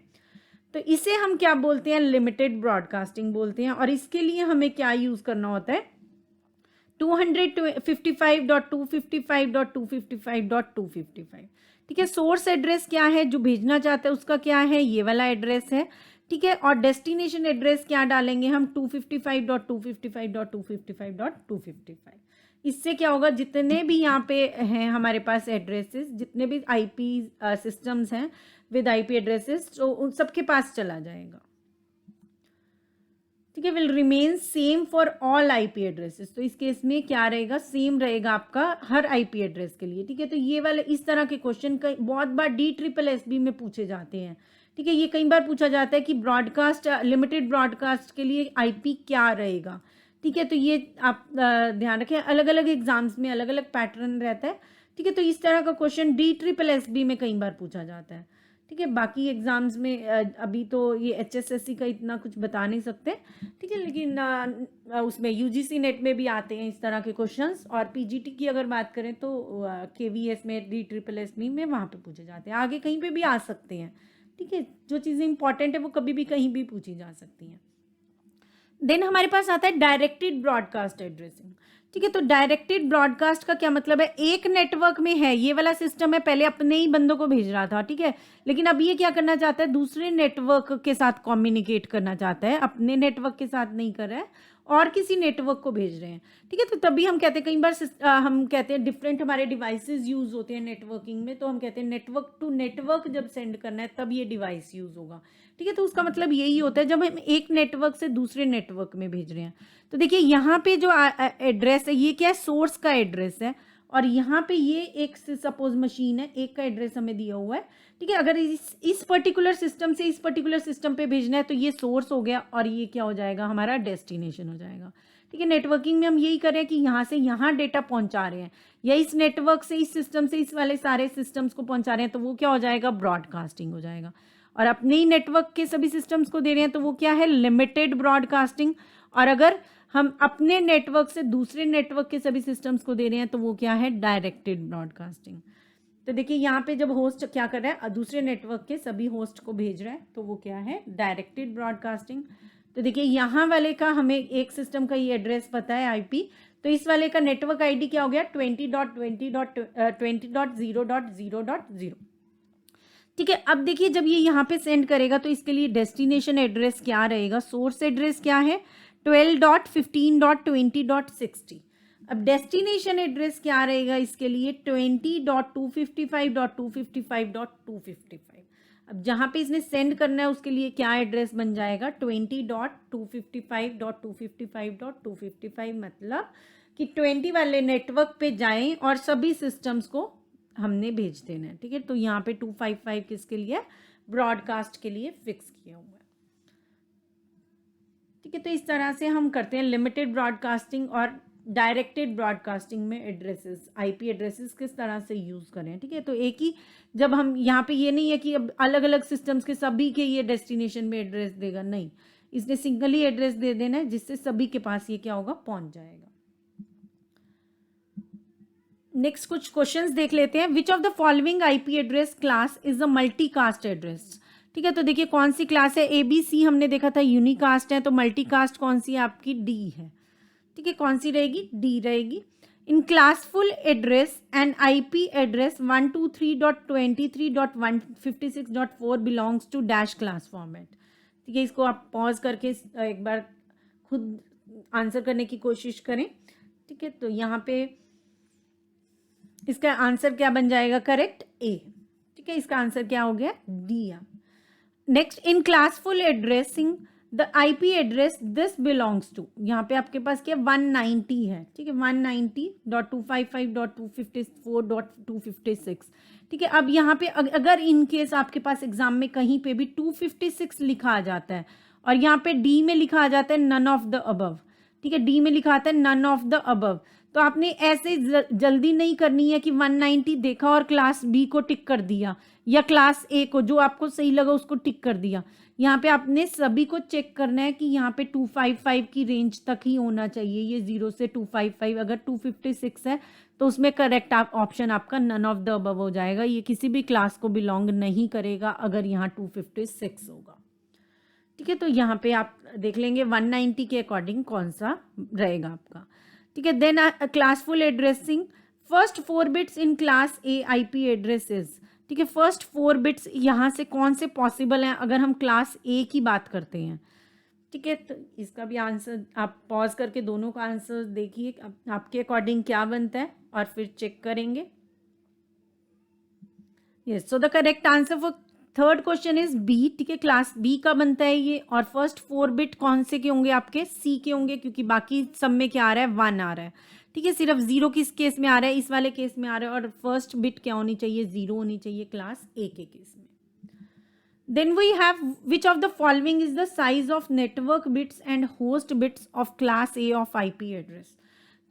तो इसे हम क्या बोलते हैं, लिमिटेड ब्रॉडकास्टिंग बोलते हैं। और इसके लिए हमें क्या यूज़ करना होता है, 255.255.255.255, ठीक है। सोर्स एड्रेस क्या है जो भेजना चाहते हैं उसका क्या है, ये वाला एड्रेस है, ठीक है। और डेस्टिनेशन एड्रेस क्या डालेंगे हम, 255.255.255.255। इससे क्या होगा, जितने भी यहाँ पे हैं हमारे पास एड्रेसेस, जितने भी आईपी सिस्टम्स हैं विद आईपी एड्रेसेस, तो उन सबके पास चला जाएगा, ठीक है। Will remain same for all IP addresses. तो इस केस में क्या रहेगा, सेम रहेगा आपका हर आईपी एड्रेस के लिए, ठीक है। तो ये वाले इस तरह के क्वेश्चन कई बहुत बार DSSS में पूछे जाते हैं, ठीक है। ये कई बार पूछा जाता है कि ब्रॉडकास्ट, लिमिटेड ब्रॉडकास्ट के लिए आईपी क्या रहेगा, ठीक है। तो ये आप ध्यान रखें, अलग अलग एग्जाम्स में अलग अलग पैटर्न रहता है, ठीक है। तो इस तरह का क्वेश्चन DSSS में कई बार पूछा जाता है, ठीक है। बाकी एग्जाम्स में अभी तो ये HSSC का इतना कुछ बता नहीं सकते, ठीक है, लेकिन उसमें UGC नेट में भी आते हैं इस तरह के क्वेश्चंस। और PGT की अगर बात करें तो KVS में, DSSS में वहाँ पे पूछे जाते हैं, आगे कहीं पे भी आ सकते हैं, ठीक है। जो चीज़ें इंपॉर्टेंट है वो कभी भी कहीं भी पूछी जा सकती हैं। देन हमारे पास आता है डायरेक्टेड ब्रॉडकास्ट एड्रेसिंग, ठीक है। तो डायरेक्टेड ब्रॉडकास्ट का क्या मतलब है, एक नेटवर्क में है ये वाला सिस्टम है, पहले अपने ही बंदों को भेज रहा था, ठीक है, लेकिन अब ये क्या करना चाहता है, दूसरे नेटवर्क के साथ कम्युनिकेट करना चाहता है, अपने नेटवर्क के साथ नहीं कर रहा है और किसी नेटवर्क को भेज रहे हैं, ठीक है। तो तभी हम कहते हैं, कई बार हम कहते हैं डिफरेंट हमारे डिवाइसेस यूज़ होते हैं नेटवर्किंग में, तो हम कहते हैं नेटवर्क टू नेटवर्क जब सेंड करना है तब ये डिवाइस यूज़ होगा, ठीक है। तो उसका मतलब यही होता है जब हम एक नेटवर्क से दूसरे नेटवर्क में भेज रहे हैं। तो देखिए यहाँ पे जो एड्रेस है ये क्या है, सोर्स का एड्रेस है, और यहाँ पे ये एक सपोज मशीन है, एक का एड्रेस हमें दिया हुआ है, ठीक है। अगर इस पर्टिकुलर सिस्टम से इस पर्टिकुलर सिस्टम पे भेजना है तो ये सोर्स हो गया और ये क्या हो जाएगा, हमारा डेस्टिनेशन हो जाएगा, ठीक है। नेटवर्किंग में हम यही कर रहे हैं कि यहाँ से यहाँ डेटा पहुँचा रहे हैं, या इस नेटवर्क से इस सिस्टम से इस वाले सारे सिस्टम्स को पहुँचा रहे हैं, तो वो क्या हो जाएगा, ब्रॉडकास्टिंग हो जाएगा। और अपने ही नेटवर्क के सभी सिस्टम्स को दे रहे हैं तो वो क्या है, लिमिटेड ब्रॉडकास्टिंग। और अगर हम अपने नेटवर्क से दूसरे नेटवर्क के सभी सिस्टम्स को दे रहे हैं तो वो क्या है, डायरेक्टेड ब्रॉडकास्टिंग। तो देखिए यहाँ पे जब होस्ट क्या कर रहा है, दूसरे नेटवर्क के सभी होस्ट को भेज रहा है, तो वो क्या है, डायरेक्टेड ब्रॉडकास्टिंग। तो देखिए यहाँ वाले का हमें एक सिस्टम का ये एड्रेस पता है IP, तो इस वाले का नेटवर्क ID क्या हो गया, 20.20.0.0.0, ठीक है। अब देखिए जब ये यहाँ पे सेंड करेगा तो इसके लिए डेस्टिनेशन एड्रेस क्या रहेगा, सोर्स एड्रेस क्या है, 12.15.20.60। अब डेस्टिनेशन एड्रेस क्या रहेगा इसके लिए, 20.255.255.255। अब जहाँ पे इसने सेंड करना है उसके लिए क्या एड्रेस बन जाएगा, 20.255.255.255, मतलब कि 20 वाले नेटवर्क पे जाएं और सभी सिस्टम्स को हमने भेज देना है, ठीक है। तो यहाँ पे 255 किसके लिए, ब्रॉडकास्ट के लिए फिक्स किया हुआ है, ठीक है। तो इस तरह से हम करते हैं लिमिटेड ब्रॉडकास्टिंग और डायरेक्टेड ब्रॉडकास्टिंग में एड्रेसेस, IP एड्रेसेस किस तरह से यूज़ करें, ठीक है। तो एक ही, जब हम यहाँ पे ये नहीं है कि अब अलग अलग सिस्टम्स के सभी के ये डेस्टिनेशन में एड्रेस देगा, नहीं, इसने सिंगल ही एड्रेस दे देना है जिससे सभी के पास ये क्या होगा, पहुँच जाएगा। नेक्स्ट कुछ क्वेश्चंस देख लेते हैं। विच of the following IP address class is a multicast address, ठीक है। तो देखिए कौन सी क्लास है, ABC हमने देखा था यूनिकास्ट है, तो मल्टीकास्ट कौन सी है आपकी, D है, ठीक है। कौन सी रहेगी, D रहेगी। In classful address and IP address 123.23.156.4 belongs to dash class format, ठीक है। इसको आप पॉज करके एक बार खुद आंसर करने की कोशिश करें, ठीक है। तो यहाँ पे इसका आंसर क्या बन जाएगा, करेक्ट A, ठीक है। इसका आंसर क्या हो गया, D। Next, in classful addressing the IP address this belongs to, यहाँ पे आपके पास क्या 190 है, ठीक है, 190.255.254.256, ठीक है। अब यहाँ पे अगर इन केस आपके पास एग्जाम में कहीं पे भी 256 लिखा आ जाता है और यहाँ पे D में लिखा आ जाता है नन ऑफ द अबव, ठीक है, D में लिखा आता है नन ऑफ द अबव, तो आपने ऐसे जल्दी नहीं करनी है कि 190 देखा और क्लास B को टिक कर दिया या क्लास A को, जो आपको सही लगा उसको टिक कर दिया। यहाँ पे आपने सभी को चेक करना है कि यहाँ पे 255 की रेंज तक ही होना चाहिए, ये 0 से 255। अगर 256 है तो उसमें करेक्ट ऑप्शन आपका नन ऑफ द अबव हो जाएगा, ये किसी भी क्लास को बिलोंग नहीं करेगा अगर यहाँ 256 होगा, ठीक है। तो यहाँ पे आप देख लेंगे 190 के अकॉर्डिंग कौन सा रहेगा आपका, ठीक है। Then classful addressing, first 4 bits in class A IP addresses, ठीक है। फर्स्ट 4 बिट्स यहाँ से कौन से पॉसिबल हैं अगर हम क्लास A की बात करते हैं, ठीक है। तो इसका भी आंसर आप पॉज करके दोनों का आंसर देखिए आपके अकॉर्डिंग क्या बनता है और फिर चेक करेंगे। Yes, so the correct answer for third question is B, ठीक है। क्लास B का बनता है ये, और फर्स्ट 4 बिट कौन से के होंगे आपके, C के होंगे, क्योंकि बाकी सब में क्या आ रहा है, 1 आ रहा है, ठीक है। सिर्फ 0 किस केस में आ रहा है, इस वाले केस में आ रहा है, और फर्स्ट बिट क्या होनी चाहिए, 0 होनी चाहिए क्लास A के केस में। Then we have which of the following is the size of network bits and host bits of class A of IP address,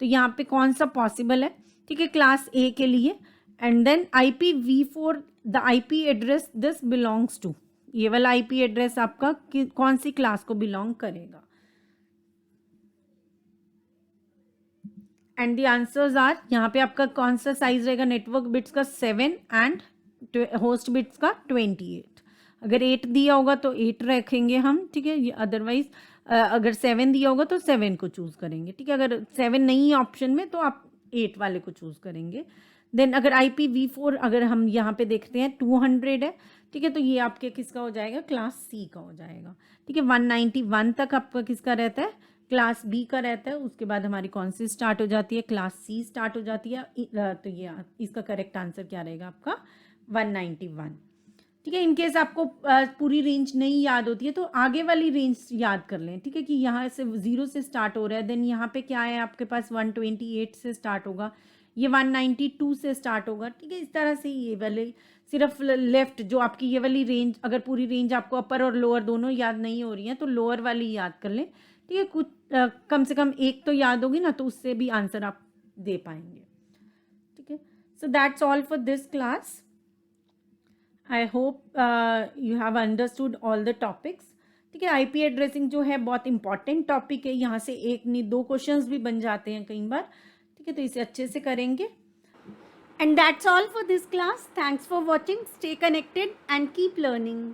तो यहाँ पे कौन सा पॉसिबल है, ठीक है, क्लास A के लिए। And then IPv4 the IP address this belongs to, ये वाला IP एड्रेस आपका कौन सी क्लास को बिलोंग करेगा। एंड द आंसर्स आर, यहाँ पे आपका कौन सा साइज रहेगा, नेटवर्क बिट्स का 7 एंड होस्ट बिट्स का 28। अगर 8 दिया होगा तो 8 रखेंगे हम, ठीक है। अदरवाइज अगर 7 दिया होगा तो 7 को चूज करेंगे, ठीक है। अगर 7 नहीं है ऑप्शन में तो आप 8 वाले को चूज करेंगे। देन अगर IPv4 अगर हम यहाँ पे देखते हैं 200 है, ठीक है, तो ये आपके किसका हो जाएगा, क्लास C का हो जाएगा, ठीक है। 191 तक आपका किसका रहता है, क्लास B का रहता है। उसके बाद हमारी कौन सी स्टार्ट हो जाती है, क्लास C स्टार्ट हो जाती है। तो ये इसका करेक्ट आंसर क्या रहेगा आपका, 191, ठीक है। इनकेस आपको पूरी रेंज नहीं याद होती है तो आगे वाली रेंज याद कर लें, ठीक है, कि यहाँ से 0 से स्टार्ट हो रहा है, देन यहाँ पे क्या है आपके पास 128 से स्टार्ट होगा, ये 192 से स्टार्ट होगा, ठीक है। इस तरह से ये वाले सिर्फ लेफ्ट जो आपकी ये वाली रेंज, अगर पूरी रेंज आपको अपर और लोअर दोनों याद नहीं हो रही है तो लोअर वाली याद कर लें, ठीक है। कुछ कम से कम एक तो याद होगी ना, तो उससे भी आंसर आप दे पाएंगे, ठीक है। So that's all for this class. I hope you have understood all the topics, ठीक है। आईपी एड्रेसिंग जो है बहुत इंपॉर्टेंट टॉपिक है, यहाँ से एक नहीं 2 क्वेश्चंस भी बन जाते हैं कई बार, ठीक है। तो इसे अच्छे से करेंगे। And that's all for this class. Thanks for watching. Stay connected and keep learning.